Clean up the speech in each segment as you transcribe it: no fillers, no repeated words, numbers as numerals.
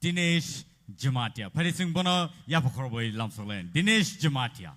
Dinesh Jamatia. Parising bono ya Bwkhakgo lamsolen. Dinesh Jamatia.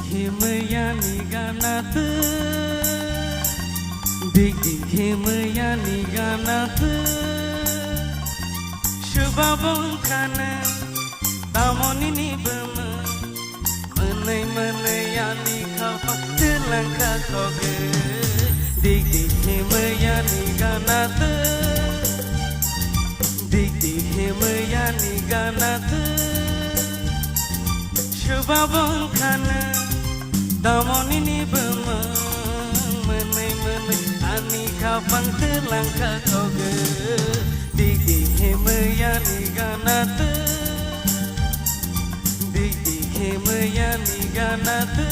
Himaya ganat Digi himaya ganat Shubabong kana Tamoni ni bama Menai menai yani kapa Telangka koge Digi himaya ganat Digi himaya ganat Shubabong kana Damoni ni bama menai menai ani kapang telangka koge digi hemaya ni ganate digi hemaya ni ganate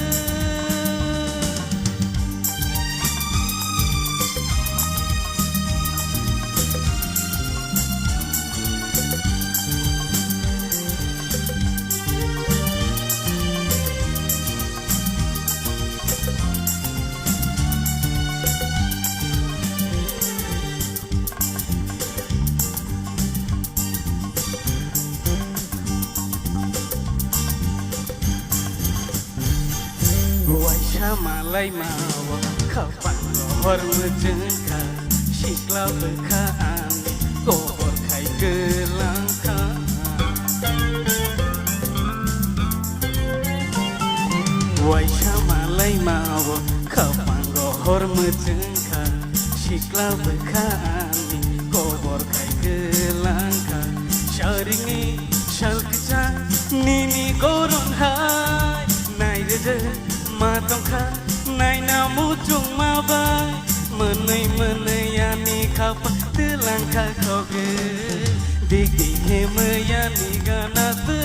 Malay mawa kapan gohor mejengka Shikla bekhaan gohor kai gelangka Waisha malay mawa kapan gohor mejengka Shikla bekhaan gohor kai gelangka Sharingi shalkja nini gorong hai Nairaja matongka naina mujung mabai menai menai yani kapa telangka koge digi hemayani ganate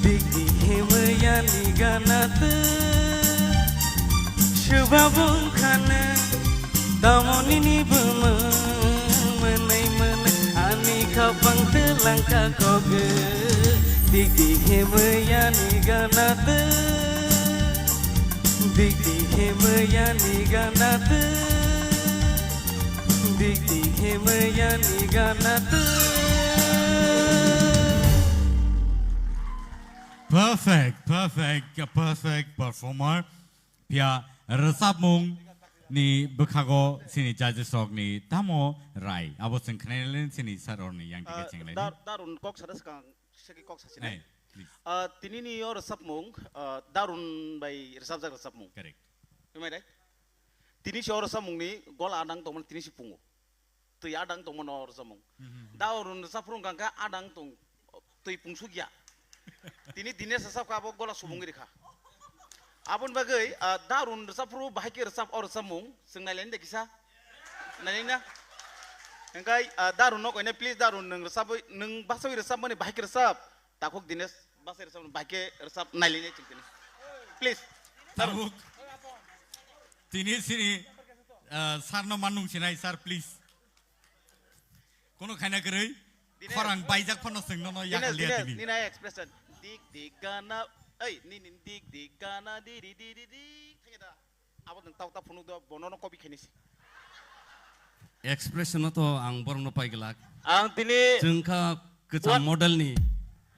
digi hemayani ganate shubabung kana damoni ni bama menai menai ani kapang telangka koge digi hemayani ganate Digi hemayani ganate Digi hemayani ganate Perfect performer. Pia resap mung ni Bwkhakgo sini judges sok ni tamo rai. Abo sengknelen sini saror ni yang tiga cenglen. Darun kok sadas kang segi kok sasina. Tini ni or resap mung darun by resap jak resap mung. Correct. Gimana deh? Tini si or resap mung ni gol adang tong tini si pungu. Tu adang tong or resap mung. Darun resap mung kangka adang tong tu pungsu ya. Tini Dinesh resap kabo gola subung iri kah. Apun bagai darun resap mung bahaya resap or resap mung. Sengai lain deh kisah. Nanya engkai darun no ini please darun neng resap neng bahasa resap mana bahaya resap. Takuk Dinesh bahasa resap bahaya resap nailinnya cingkini. Please. Takuk. Tini sini sarno manung sinai sar please. Kono kena kerei. Khorang baijak pano seng nono yak lihat ini. Ini naya expression. Dik dik kana, nih dik dik kana di. Kayaknya apa tentang tahu punuk doa bonono kopi kenis. Expression itu ang borong no pai gelak. Ang tini. Jengka kecam model nih.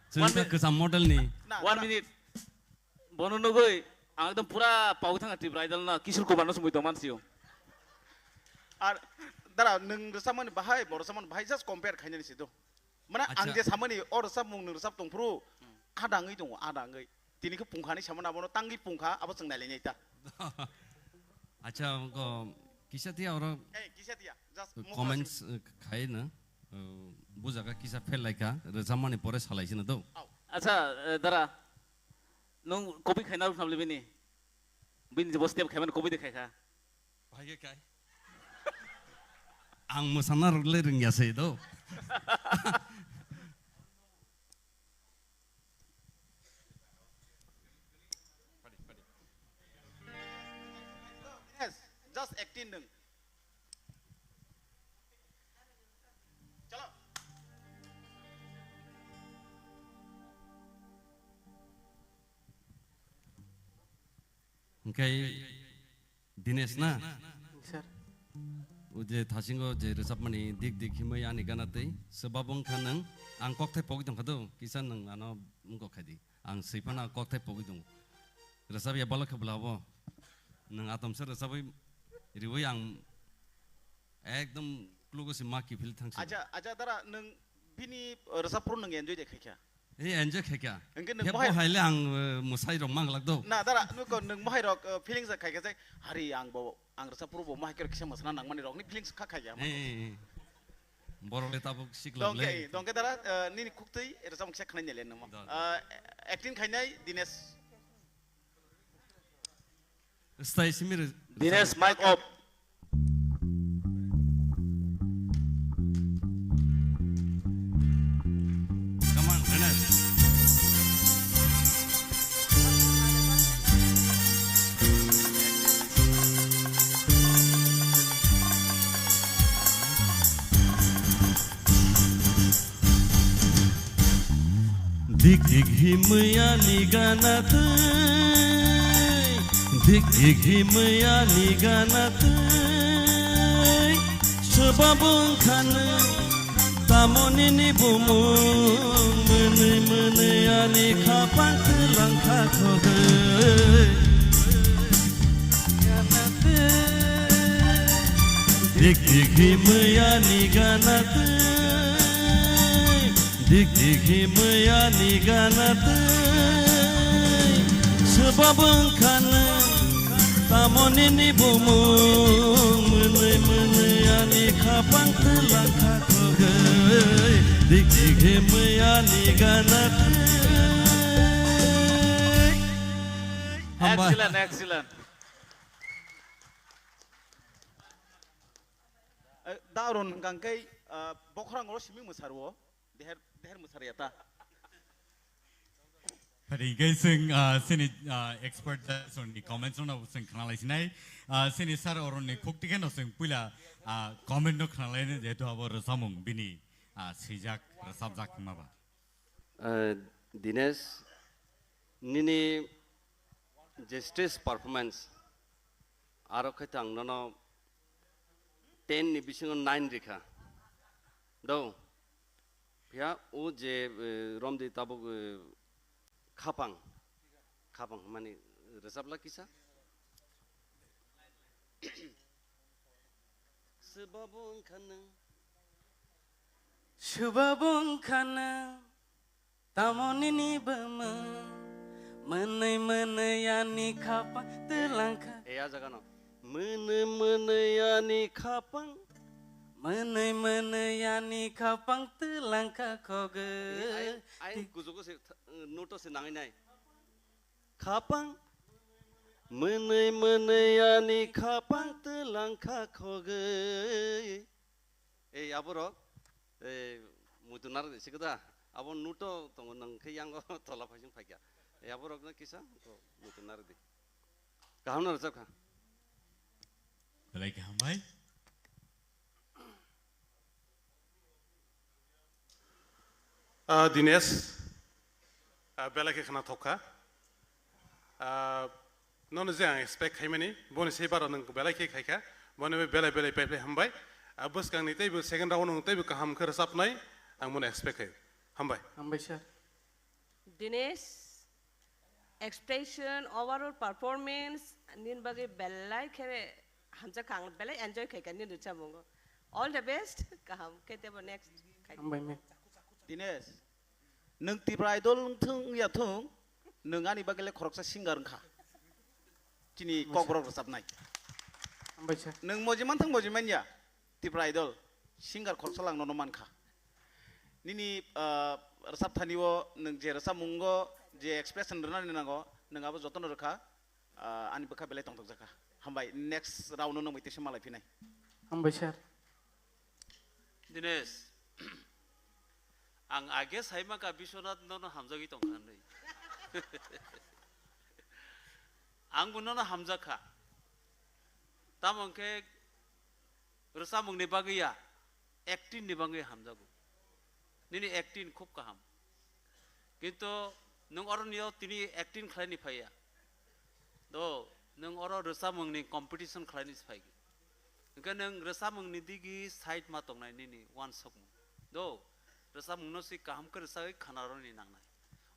Jengka kecam model nih. 1 minute. Bonono goi. Ang itu pura pau tang ati bridal na kisur ko bano sumui doman siyo. Dara neng resap mana bahaya, bor resap mana bahaya just compare kayaknya di situ. Mana angge sama nih or resap mung neng resap tong pru. Ada ngai dong, ada ngai. Tini ke pungka nih sama nabono tanggi pungka apa seng nalenya ita. Acha ko kisah dia orang. Kisah dia. Comments kai na. Buzaga kisah fail laika. Zaman ni pores halai sini tu. Acha dara. Nung kopi khaina ru samle bini. bini jebos step kaiman kopi dekai ka. Bahaya kai. Ang musana rule ring ya say do. Yes, just acting nung. Chalo. Okay, Dinesh na. Sir. Uje thasingo je resapmani dik himai ani ganatei sebabong khanang ang kokthai pogidong khado kisan nang ano mungko khadi ang seipana kokthai pogidong resap ya balak khablabo nang atom sar resabai riwai ang ekdom klugo si maki fil thangsi Aja dara nung bini resapro nung enjoy dekai kya. enjoy khekya Engke nung hebo mohai. haile ang musai rong manglak do Nah, dara nu ko nung mohai rok feelings kai ka hari ang bo ang resapro bo mohai kira kisah masana nang mani rok ni feelings ka kai ya. borole tabuk siklok le Dongke dara ni kuktei resap kisah kena nyelen nama. Acting kainai Dinesh. stai simir Dinesh mic off. come on Dinesh dik himaya niganat dik himaya niganat sebabung khana tamoni ni bumu mene ani khapang langkha khoge dik himaya niganat dik himaya niganat sebabung khana tamoni ni bumu mene ani khapang langkha khoge dik himaya niganat Excellent, excellent. Daun kangkai Bwkhakgo ngoro simi musarwo deher musariata. Pari guys sing sini expert son ni comments on sing khnalai sinai sini sar oron ni khukti ken sing pula comment no khnalai ne jeto abo rasamung bini sijak rasabjak maba. Dinesh nini je stage performance aro khaitang nono 10 ni bisingo 9 rekha do pia o je romdi tabuk khapang mani resapla kisa sebabung khana tamoni ni bama mene yani khapang telangka ya jagano mene yani khapang mene yani khapang telangka khoge ai gujugo se noto se nangai nai khapang mene yani khapang telangka khoge aboro mutunar sikada abon nuto tongo nang khayang tola phajing phagya aboro na kisa to mutunar di kaham na Chajakha Like hambai Dinesh belake khana thoka non je ang expect khaimani boni sebaro nang belake khaika boni belai pepe hambai bus kang ni teibu second round nang teibu kaham khar sapnai ang mon expect khai hambai Sir. Dinesh, expression, overall performance, nin bagi belai kere hamza kang belai enjoy kai kan nin rucha mongo. All the best. Kaham kete bo next. Dinesh, nung tibra idol thung ya thung nung ani bagele khoroksa singer kha. Chini kokbrok resap nai. Sir. Nung mojiman thung mojiman ya tibra idol singer khoroksa lang nonoman kha. Nini resap thaniwo nung je resap mungo je expression rena ninago nung abo joton rekha ani bakha belai tong jaka hambai next round no mai tese malai finai हामबाय सार Dinesh, ang age saima ka bisonat nono hamjagi tongkhan nei. Ang bunono hamjaka. Tamongke rosamung ni bagiya acting ni bangai hamjagu. Nini acting khub kaham. Kintu nung oroniyo tini acting khlai ni phaya. Do nung oro rosamung ni competition khlai ni phai. Nung rosamung ni digi side ma tongnai nini one sok. Do rosamung no si kaham ke rosai khanaro ni nangnai.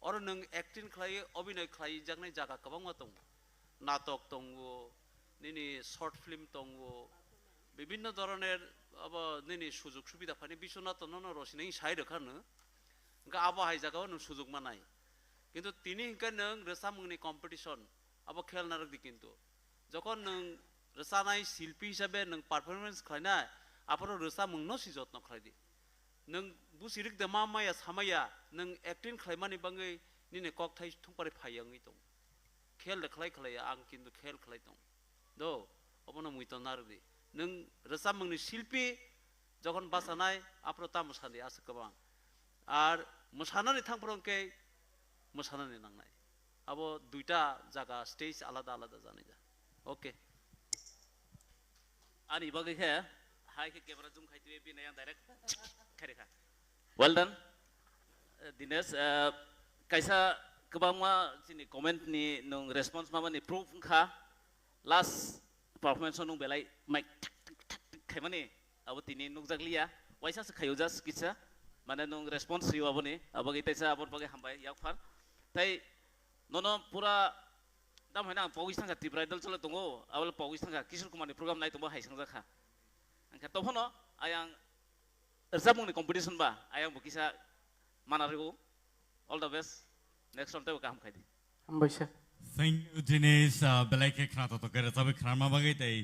Oro nung acting khlai obinoi khlai jagnai jaga kabang ma tong. Natok tongo nini short film tongo বিভিন্ন ধরনের আবার নিনি সুযোগ সুবিধা পানি বিশ্বনাথ নন রসিনাই সাই রেখানো ইনকা আবো হাই জায়গাও নং সুযোগ মানাই কিন্তু তিনি ইনকা নং রেসামুংনি কম্পিটিশন আবো খেল নারক দি কিন্তু যখন নং রেসানাই শিল্পী হিসাবে নং পারফরমেন্স খাইনা আপর রেসামুং ন সি যত্ন খাইদি নং বুসিরিক দে মামায়া সামায়া নং অ্যাক্টিং খাইমানি বাঙ্গै নিনে কক থাই থুংপারে ফাইয়াঙ্গি দं খেল দেখাই খালাই आं কিন্তু খেল খালাই दं दो অবন মুইতো নারদি nung rosamung ni silpi যখন বাসানায় আপ্রতা মোসানি আছে গোবাং আর মোসানানি থাংপ্রংকে মোসানানি নাংনাই আবো দুইটা জায়গা স্টেজ আলাদা আলাদা জানি যা ওকে Ani bagi kaya, hai ke kamera zoom khai tuwe bina yang direct kare kha. Well done, Dinesh. Kaisa kebang ma sini comment ni nung response mama ni proof kha last performance nung belai mic khai mani abo tini nung jaglia waisa se khayo jas kitsa mana nung response riwa boni abo gi taisa abon bagi hambai yak far tai nono pura dam haina pogis thanga tibrai dal cholo tongo abol pogis thanga kishor kumar ni program nai tongo hai sangjaka angka tohono ayang erzamung ni competition ba ayang bukisa manarigo all the best next one tay kaham khai di हामबाय सार Thank you, Dinesh. Belai ke khana to kare sabi khana ma bagai tai